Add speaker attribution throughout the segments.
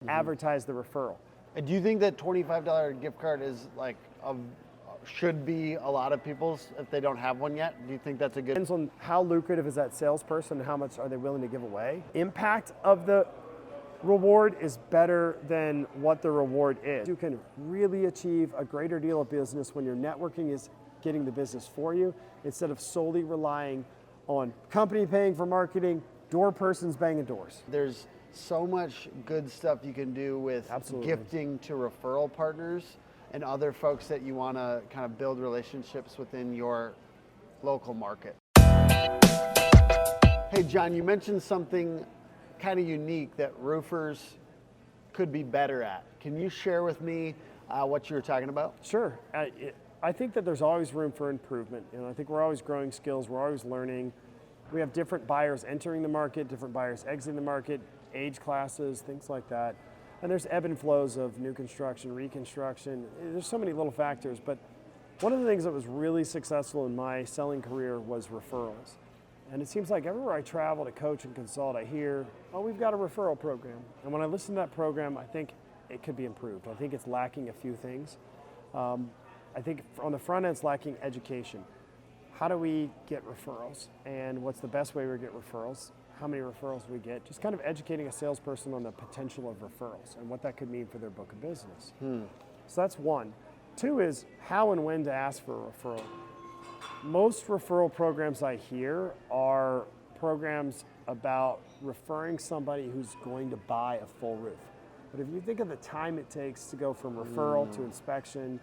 Speaker 1: advertise the referral.
Speaker 2: And do you think that $25 gift card is like should be a lot of people's if they don't have one yet? Do you think that's a good?
Speaker 1: Depends on how lucrative is that salesperson and how much are they willing to give away. Impact of the reward is better than what the reward is. You can really achieve a greater deal of business when your networking is getting the business for you instead of solely relying on company paying for marketing, door persons banging doors.
Speaker 2: There's so much good stuff you can do with gifting to referral partners and other folks that you want to kind of build relationships within your local market. Hey, John, you mentioned something kind of unique that roofers could be better at. Can you share with me what you were talking about?
Speaker 1: Sure. I think that there's always room for improvement. I think we're always growing skills. We're always learning. We have different buyers entering the market, different buyers exiting the market, age classes, things like that. And there's ebb and flows of new construction, reconstruction. There's so many little factors, but one of the things that was really successful in my selling career was referrals. And it seems like everywhere I travel to coach and consult, I hear, oh, we've got a referral program. And when I listen to that program, I think it could be improved. I think it's lacking a few things. I think on the front end, it's lacking education. How do we get referrals? And what's the best way we get referrals? How many referrals we get? Just kind of educating a salesperson on the potential of referrals and what that could mean for their book of business. So that's one. Two is how and when to ask for a referral. Most referral programs I hear are programs about referring somebody who's going to buy a full roof. But if you think of the time it takes to go from referral to inspection,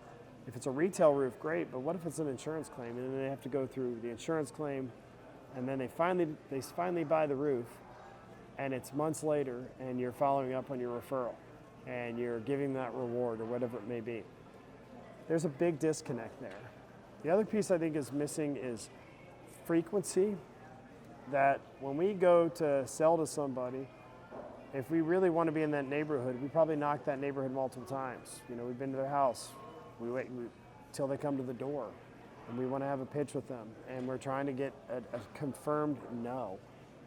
Speaker 1: if it's a retail roof, great, but what if it's an insurance claim and then they have to go through the insurance claim and then they finally buy the roof and it's months later and you're following up on your referral and you're giving that reward or whatever it may be. There's a big disconnect there. The other piece I think is missing is frequency, that when we go to sell to somebody, if we really want to be in that neighborhood, we probably knock that neighborhood multiple times. We've been to their house, we wait till they come to the door, and we want to have a pitch with them, and we're trying to get a confirmed no.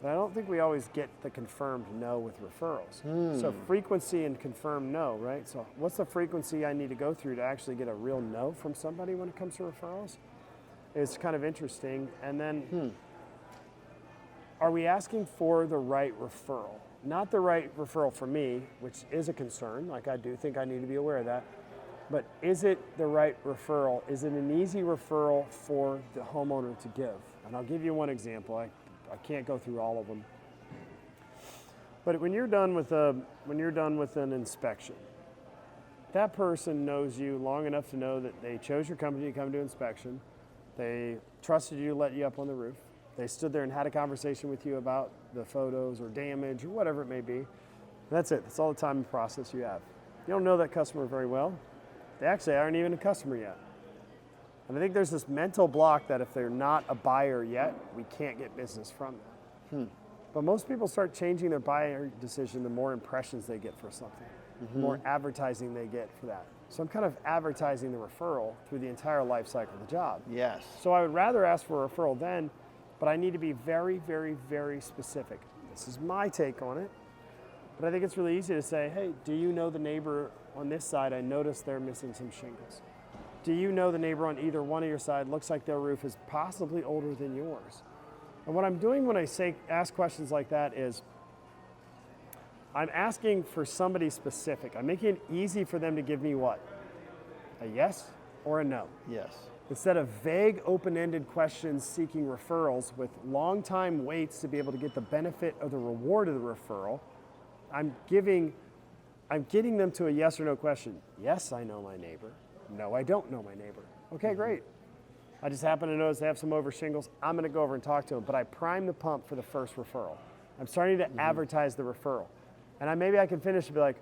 Speaker 1: But I don't think we always get the confirmed no with referrals. So frequency and confirmed no, right? So what's the frequency I need to go through to actually get a real no from somebody when it comes to referrals? It's kind of interesting. And then are we asking for the right referral? Not the right referral for me, which is a concern. Like, I do think I need to be aware of that. But is it the right referral? Is it an easy referral for the homeowner to give? And I'll give you one example. I can't go through all of them. But when you're done with an inspection, that person knows you long enough to know that they chose your company to come to inspection. They trusted you to let you up on the roof. They stood there and had a conversation with you about the photos or damage or whatever it may be. That's it. That's all the time and process you have. You don't know that customer very well. They actually aren't even a customer yet. And I think there's this mental block that if they're not a buyer yet, we can't get business from them. But most people start changing their buyer decision the more impressions they get for something, the more advertising they get for that. So I'm kind of advertising the referral through the entire life cycle of the job.
Speaker 2: Yes.
Speaker 1: So I would rather ask for a referral then, but I need to be very, very, very specific. This is my take on it. But I think it's really easy to say, hey, do you know the neighbor on this side? I noticed they're missing some shingles. Do you know the neighbor on either one of your side? Looks like their roof is possibly older than yours. And what I'm doing when I ask questions like that is I'm asking for somebody specific. I'm making it easy for them to give me what? A yes or a no.
Speaker 2: Yes. Instead
Speaker 1: of vague, open-ended questions seeking referrals with long time waits to be able to get the benefit of the reward of the referral, I'm getting them to a yes or no question. Yes, I know my neighbor. No, I don't know my neighbor. Okay, great. I just happen to notice they have some over shingles. I'm going to go over and talk to them, but I prime the pump for the first referral. I'm starting to advertise the referral. And maybe I can finish and be like,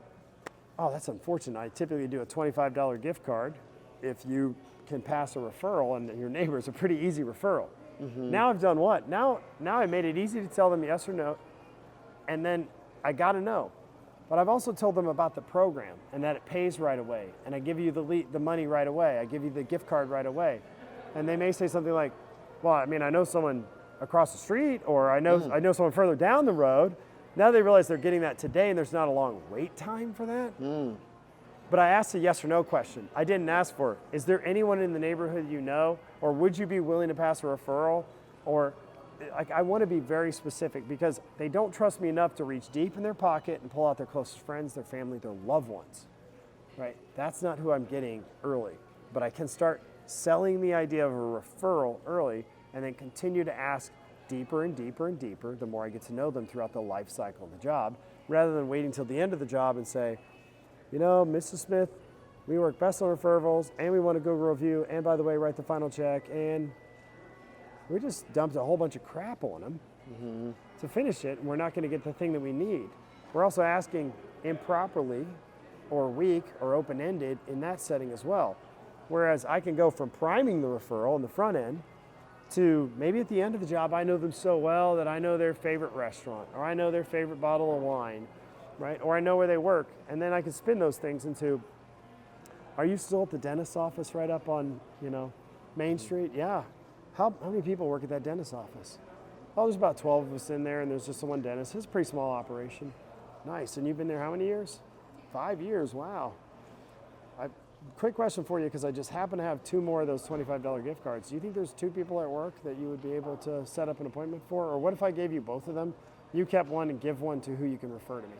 Speaker 1: oh, that's unfortunate. I typically do a $25 gift card if you can pass a referral, and your neighbor is a pretty easy referral. Now I've done what? Now I made it easy to tell them yes or no, and then I got to know. But I've also told them about the program and that it pays right away, and I give you the money right away. I give you the gift card right away. And they may say something like, well, I mean, I know someone across the street, or I know someone further down the road. Now they realize they're getting that today and there's not a long wait time for that. But I asked a yes or no question. I didn't ask for, is there anyone in the neighborhood you know, or would you be willing to pass a referral? Or like, I want to be very specific because they don't trust me enough to reach deep in their pocket and pull out their closest friends, their family, their loved ones, right? That's not who I'm getting early, but I can start selling the idea of a referral early and then continue to ask deeper and deeper and deeper the more I get to know them throughout the life cycle of the job, rather than waiting till the end of the job and say, you know, Mrs. Smith, we work best on referrals and we want a Google review, and by the way, write the final check, and we just dumped a whole bunch of crap on them to finish it, and we're not going to get the thing that we need. We're also asking improperly or weak or open-ended in that setting as well. Whereas I can go from priming the referral in the front end to maybe at the end of the job, I know them so well that I know their favorite restaurant, or I know their favorite bottle of wine, right? Or I know where they work. And then I can spin those things into, are you still at the dentist's office right up on, Main Street? Yeah. How many people work at that dentist's office? Oh, there's about 12 of us in there, and there's just the one dentist. It's a pretty small operation. Nice. And you've been there how many years? 5 years. Wow. Quick question for you, because I just happen to have 2 more of those $25 gift cards. Do you think there's 2 people at work that you would be able to set up an appointment for? Or what if I gave you both of them? You kept one and give one to who you can refer to me.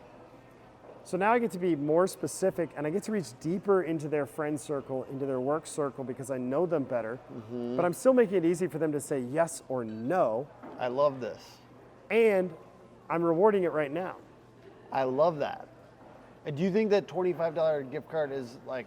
Speaker 1: So now I get to be more specific, and I get to reach deeper into their friend circle, into their work circle, because I know them better. But I'm still making it easy for them to say yes or no.
Speaker 2: I love this.
Speaker 1: And I'm rewarding it right now.
Speaker 2: I love that. And do you think that $25 gift card is like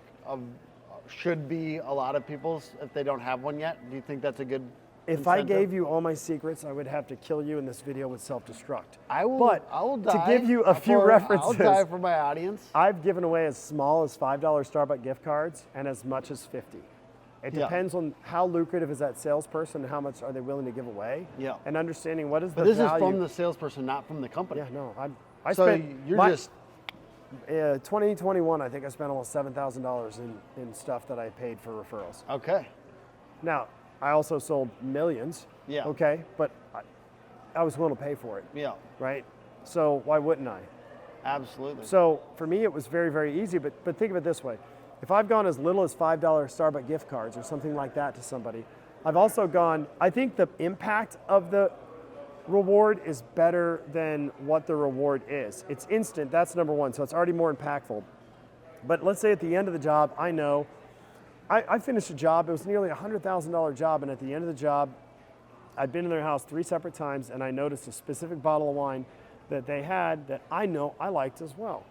Speaker 2: should be a lot of people's if they don't have one yet? Do you think that's a good
Speaker 1: If I gave you all my secrets, I would have to kill you, and this video would self-destruct.
Speaker 2: I will.
Speaker 1: But
Speaker 2: I will die
Speaker 1: to give you a few references,
Speaker 2: I'll die for my audience.
Speaker 1: I've given away as small as $5 Starbucks gift cards and as much as 50. It depends on how lucrative is that salesperson and how much are they willing to give away.
Speaker 2: Yeah.
Speaker 1: And understanding what is
Speaker 2: But
Speaker 1: the
Speaker 2: this
Speaker 1: value.
Speaker 2: is from the salesperson, not from the company.
Speaker 1: Yeah, no. I
Speaker 2: So
Speaker 1: spent
Speaker 2: you're just
Speaker 1: 2021. I think I spent almost $7,000 in stuff that I paid for referrals.
Speaker 2: okay.
Speaker 1: Now, I also sold millions.
Speaker 2: Yeah.
Speaker 1: Okay, but I was willing to pay for it.
Speaker 2: Yeah.
Speaker 1: Right. So why wouldn't I?
Speaker 2: Absolutely.
Speaker 1: So for me, it was very, very easy. But think of it this way: if I've gone as little as $5 Starbucks gift cards or something like that to somebody, I've also gone. I think the impact of the reward is better than what the reward is. It's instant. That's number one. So it's already more impactful. But let's say at the end of the job, I know I finished a job. It was nearly a $100,000 job, and at the end of the job, I'd been in their house 3 separate times, and I noticed a specific bottle of wine that they had that I know I liked as well.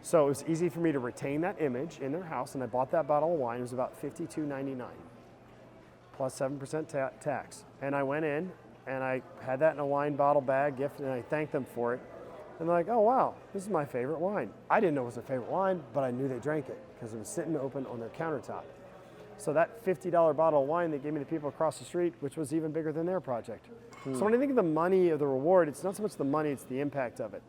Speaker 1: So it was easy for me to retain that image in their house, and I bought that bottle of wine. It was about $52.99 plus 7% tax. And I went in, and I had that in a wine bottle bag gift, and I thanked them for it. And they're like, oh, wow, this is my favorite wine. I didn't know it was their favorite wine, but I knew they drank it because it was sitting open on their countertop. So that $50 bottle of wine they gave me the people across the street, which was even bigger than their project. So when I think of the money of the reward, it's not so much the money, it's the impact of it.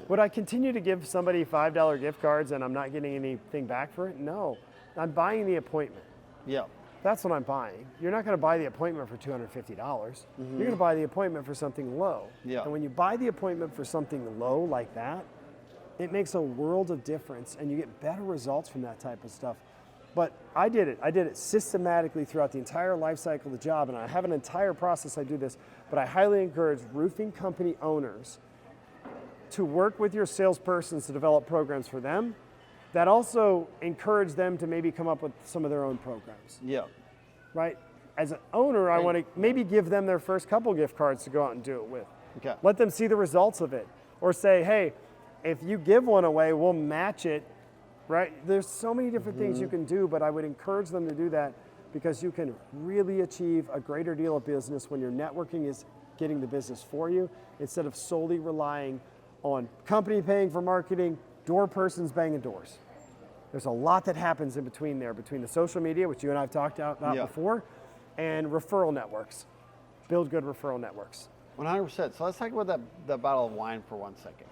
Speaker 1: Would I continue to give somebody $5 gift cards and I'm not getting anything back for it? No. I'm buying the appointment.
Speaker 2: Yeah.
Speaker 1: That's what I'm buying. You're not going to buy the appointment for $250. You're going to buy the appointment for something low.
Speaker 2: Yeah.
Speaker 1: And when you buy the appointment for something low like that, it makes a world of difference, and you get better results from that type of stuff. But I did it systematically throughout the entire life cycle of the job, and I have an entire process I do this, but I highly encourage roofing company owners to work with your salespersons to develop programs for them that also encourage them to maybe come up with some of their own programs.
Speaker 2: Yeah.
Speaker 1: Right? As an owner, I want to maybe give them their first couple gift cards to go out and do it with.
Speaker 2: Okay.
Speaker 1: Let them see the results of it. Or say, hey, if you give one away, we'll match it. Right? There's so many different things you can do, but I would encourage them to do that because you can really achieve a greater deal of business when your networking is getting the business for you instead of solely relying on company paying for marketing, door persons banging doors. There's a lot that happens in between there, between the social media, which you and I have talked about before, and referral networks. Build good referral networks.
Speaker 2: 100%. So let's talk about that bottle of wine for 1 second.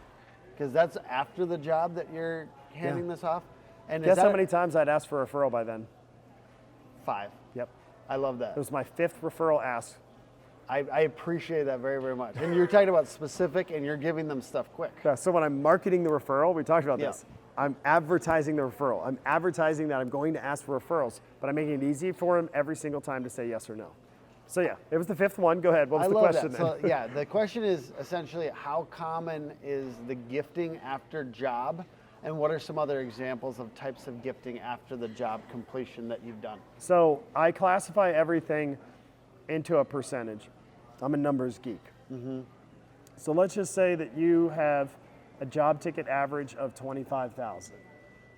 Speaker 2: Because that's after the job that you're handing this off. And
Speaker 1: guess how many times I'd asked for a referral by then?
Speaker 2: 5.
Speaker 1: Yep.
Speaker 2: I love that.
Speaker 1: It was my 5th referral ask.
Speaker 2: I appreciate that very, very much. And you're talking about specific, and you're giving them stuff quick.
Speaker 1: Yeah, so when I'm marketing the referral, we talked about
Speaker 2: Yeah.
Speaker 1: this. I'm advertising the referral. I'm advertising that I'm going to ask for referrals, but I'm making it easy for them every single time to say yes or no. So yeah, it was the fifth one. Go ahead. What was
Speaker 2: I
Speaker 1: the
Speaker 2: love
Speaker 1: question
Speaker 2: that.
Speaker 1: then?
Speaker 2: So yeah, the question is essentially how common is the gifting after job, and what are some other examples of types of gifting after the job completion that you've done?
Speaker 1: So I classify everything into a percentage. I'm a numbers geek. So let's just say that you have a job ticket average of 25,000.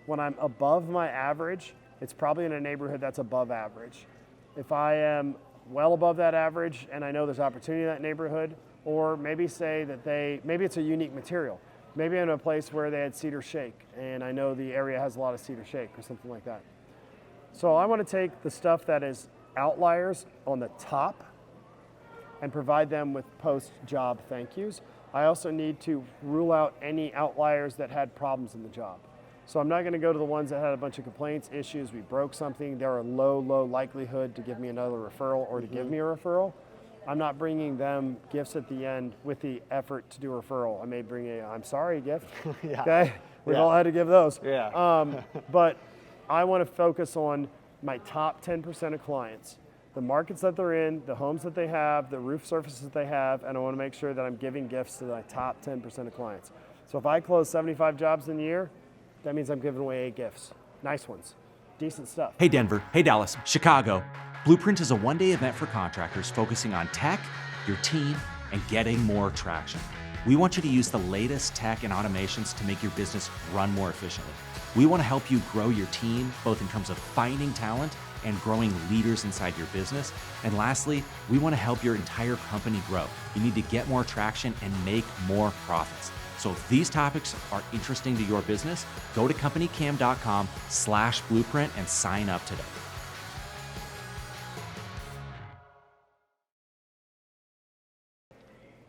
Speaker 1: When I'm above my average, it's probably in a neighborhood that's above average. If I am well above that average and I know there's opportunity in that neighborhood, or maybe say that maybe it's a unique material. Maybe I'm in a place where they had cedar shake and I know the area has a lot of cedar shake or something like that. So I want to take the stuff that is outliers on the top and provide them with post-job thank yous. I also need to rule out any outliers that had problems in the job. So I'm not going to go to the ones that had a bunch of complaints, issues, we broke something, they're a low likelihood to give me another referral or to give me a referral. I'm not bringing them gifts at the end with the effort to do a referral. I may bring a I'm sorry gift.
Speaker 2: Yeah.
Speaker 1: Okay, we've
Speaker 2: Yeah.
Speaker 1: all had to give those.
Speaker 2: Yeah.
Speaker 1: But I want to focus on my top 10% of clients, the markets that they're in, the homes that they have, the roof surfaces that they have, and I want to make sure that I'm giving gifts to my top 10% of clients. So if I close 75 jobs in a year, that means I'm giving away 8 gifts. Nice ones, decent stuff.
Speaker 3: Hey Denver, hey Dallas, Chicago. Blueprint is a one-day event for contractors focusing on tech, your team, and getting more traction. We want you to use the latest tech and automations to make your business run more efficiently. We want to help you grow your team, both in terms of finding talent and growing leaders inside your business. And lastly, we want to help your entire company grow. You need to get more traction and make more profits. So if these topics are interesting to your business, go to companycam.com/blueprint and sign up today.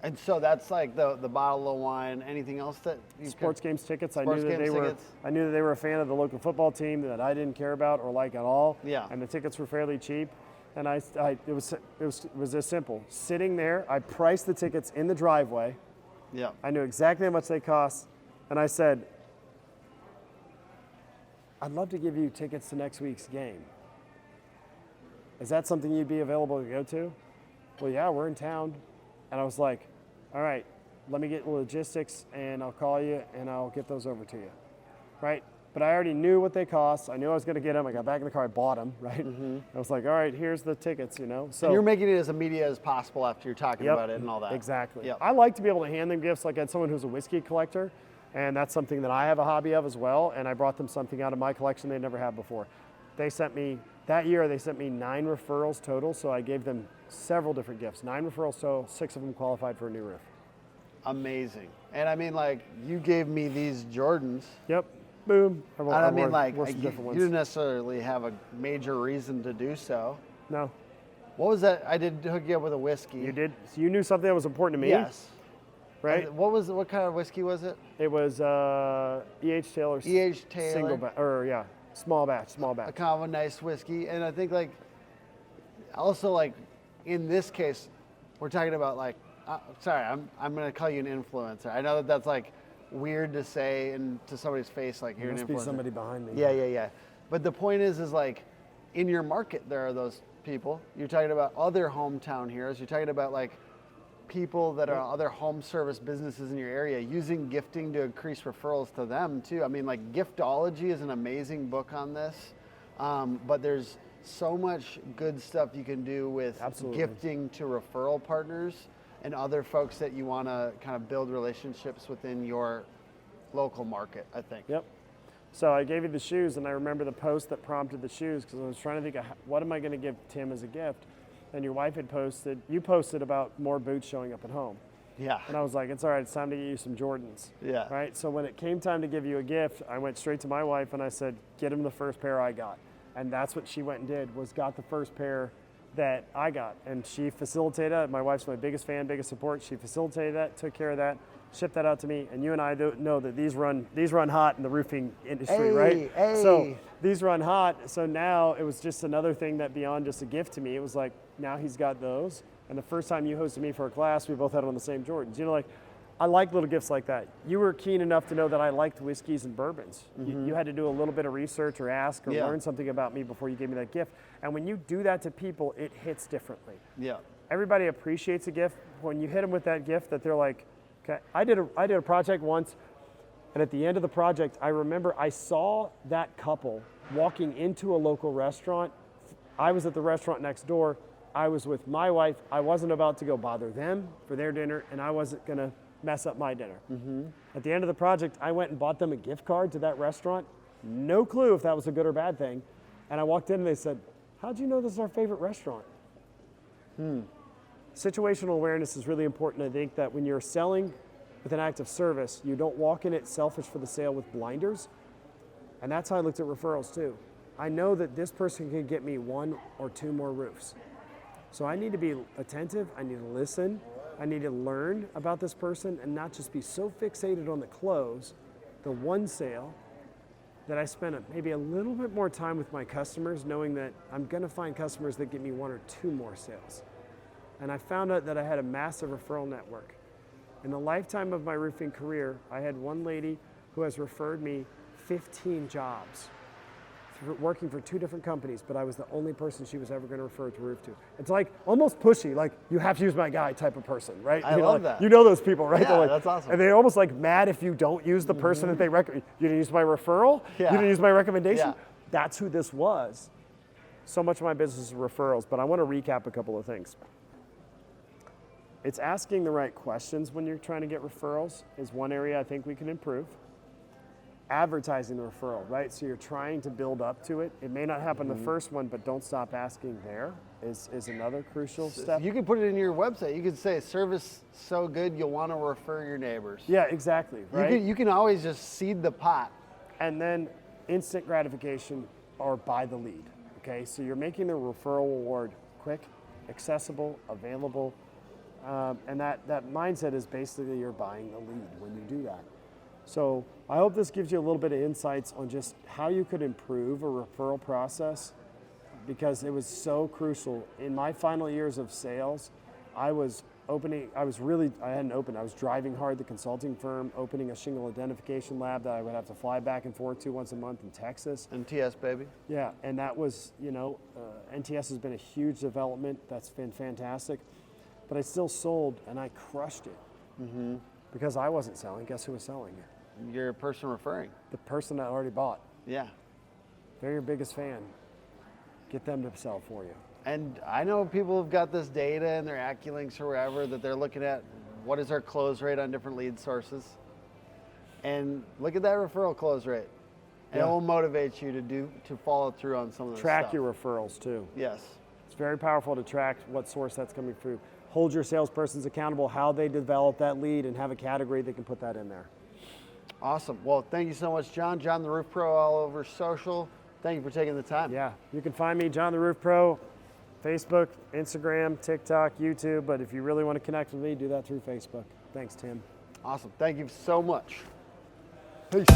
Speaker 2: And so that's like the bottle of wine. Anything else that you
Speaker 1: Sports games tickets. I
Speaker 2: Sports
Speaker 1: knew that
Speaker 2: games
Speaker 1: they
Speaker 2: tickets.
Speaker 1: were. I knew that they were a fan of the local football team that I didn't care about or like at all.
Speaker 2: Yeah.
Speaker 1: And the tickets were fairly cheap, and it was this simple. Sitting there, I priced the tickets in the driveway.
Speaker 2: Yeah.
Speaker 1: I knew exactly how much they cost, and I said, "I'd love to give you tickets to next week's game. Is that something you'd be available to go to?" "Well, yeah, we're in town." And I was like, "All right, let me get the logistics and I'll call you and I'll get those over to you." Right? But I already knew what they cost. I knew I was going to get them. I got back in the car, I bought them, right? I was like, "All right, here's the tickets," So
Speaker 2: And you're making it as immediate as possible after you're talking
Speaker 1: Yep,
Speaker 2: about it and all that.
Speaker 1: Exactly.
Speaker 2: Yep.
Speaker 1: I like to be able to hand them gifts. Like I had someone who's a whiskey collector, and that's something that I have a hobby of as well. And I brought them something out of my collection they never had before. They sent me, that year, they sent me 9 referrals total. So I gave them several different gifts. 9 referrals total, 6 of them qualified for a new roof.
Speaker 2: Amazing. And I mean, like, you gave me these Jordans.
Speaker 1: Yep. Boom.
Speaker 2: And I mean, like,
Speaker 1: wore some
Speaker 2: you
Speaker 1: different ones.
Speaker 2: didn't necessarily have a major reason to do so.
Speaker 1: No,
Speaker 2: What was that? I did hook you up with a whiskey.
Speaker 1: you did. So you knew something that was important to me,
Speaker 2: Yes.
Speaker 1: right?
Speaker 2: And what kind of whiskey was it?
Speaker 1: It was E.H. Taylor's
Speaker 2: E.H. Taylor.
Speaker 1: single batch, or yeah, small batch.
Speaker 2: A kind of a nice whiskey. And I think, like, also, like, in this case, we're talking about, like, sorry, I'm going to call you an influencer. I know that that's, like, weird to say into somebody's face, like, you're an
Speaker 1: Must
Speaker 2: influencer.
Speaker 1: be somebody behind me.
Speaker 2: Yeah. But the point is like, in your market, there are those people. You're talking about other hometown heroes. You're talking about, like, people that are other home service businesses in your area using gifting to increase referrals to them too. I mean, like, Giftology is an amazing book on this, but there's so much good stuff you can do with
Speaker 1: Absolutely.
Speaker 2: gifting to referral partners and other folks that you want to kind of build relationships within your local market, I think.
Speaker 1: Yep. So I gave you the shoes, and I remember the post that prompted the shoes because I was trying to think of what am I going to give Tim as a gift. And your wife had you posted about more boots showing up at home.
Speaker 2: Yeah.
Speaker 1: And I was like, it's all right, it's time to get you some Jordans.
Speaker 2: Yeah.
Speaker 1: Right? So when it came time to give you a gift, I went straight to my wife and I said, get him the first pair I got. And that's what she went and did, was got the first pair that I got. And she facilitated that. My wife's my biggest fan, biggest support. She facilitated that, took care of that, shipped that out to me. And you and I know that these run hot in the roofing industry, right? So these run hot. So now it was just another thing that beyond just a gift to me, it was like, now he's got those. And the first time you hosted me for a class, we both had on the same Jordans. You know, like, I like little gifts like that. You were keen enough to know that I liked whiskeys and bourbons. You had to do a little bit of research or ask or learn something about me before you gave me that gift. And when you do that to people, it hits differently.
Speaker 2: Yeah.
Speaker 1: Everybody appreciates a gift. When you hit them with that gift that they're like, okay, I did a project once, and at the end of the project, I remember I saw that couple walking into a local restaurant. I was at the restaurant next door. I was with my wife. I wasn't about to go bother them for their dinner, and I wasn't gonna mess up my dinner. At the end of the project, I went and bought them a gift card to that restaurant. No clue if that was a good or bad thing. And I walked in and they said, how'd you know this is our favorite restaurant? Situational awareness is really important. I think that when you're selling with an act of service, you don't walk in it selfish for the sale with blinders. And that's how I looked at referrals too. I know that this person can get me 1 or 2 more roofs. So I need to be attentive, I need to listen, I need to learn about this person and not just be so fixated on the close, the one sale, that I spend maybe a little bit more time with my customers, knowing that I'm gonna find customers that get me 1 or 2 more sales. And I found out that I had a massive referral network. In the lifetime of my roofing career, I had one lady who has referred me 15 jobs, working for 2 different companies, but I was the only person she was ever going to refer to roof to. It's like almost pushy, like you have to use my guy type of person, right?
Speaker 2: I love that.
Speaker 1: You know those people, right?
Speaker 2: Yeah,
Speaker 1: Like,
Speaker 2: that's awesome.
Speaker 1: and they're almost like mad if you don't use the person that they recommend. You didn't use my referral?
Speaker 2: Yeah.
Speaker 1: You didn't use my recommendation?
Speaker 2: Yeah.
Speaker 1: That's who this was. So much of my business is referrals, but I want to recap a couple of things. It's asking the right questions when you're trying to get referrals is one area I think we can improve. Advertising the referral, right? So you're trying to build up to it. It may not happen the first one, but don't stop asking there is another crucial step.
Speaker 2: You can put it in your website. You could say service so good you'll want to refer your neighbors.
Speaker 1: Yeah, exactly, right?
Speaker 2: You can always just seed the pot.
Speaker 1: And then instant gratification or buy the lead, okay? So you're making the referral reward quick, accessible, available, and that mindset is basically you're buying the lead when you do that. So I hope this gives you a little bit of insights on just how you could improve a referral process, because it was so crucial. In my final years of sales, I hadn't opened. I was driving hard the consulting firm, opening a shingle identification lab that I would have to fly back and forth to once a month in Texas.
Speaker 2: NTS, baby.
Speaker 1: Yeah, and that was, NTS has been a huge development. That's been fantastic. But I still sold, and I crushed it. Because I wasn't selling. Guess who was selling?
Speaker 2: You're a person referring.
Speaker 1: The person that already bought.
Speaker 2: Yeah.
Speaker 1: They're your biggest fan. Get them to sell for you.
Speaker 2: And I know people have got this data in their AccuLinks or wherever that they're looking at what is our close rate on different lead sources. And look at that referral close rate. And it will motivate you to follow through on some of this
Speaker 1: Track
Speaker 2: stuff.
Speaker 1: your referrals too.
Speaker 2: Yes.
Speaker 1: It's very powerful to track what source that's coming through. Hold your salespersons accountable, how they develop that lead, and have a category that can put that in there.
Speaker 2: Awesome. Well, thank you so much, John. John the Roof Pro all over social. Thank you for taking the time.
Speaker 1: Yeah, you can find me, John the Roof Pro, Facebook, Instagram, TikTok, YouTube, but if you really want to connect with me, do that through Facebook. Thanks, Tim.
Speaker 2: Awesome. Thank you so much. Peace.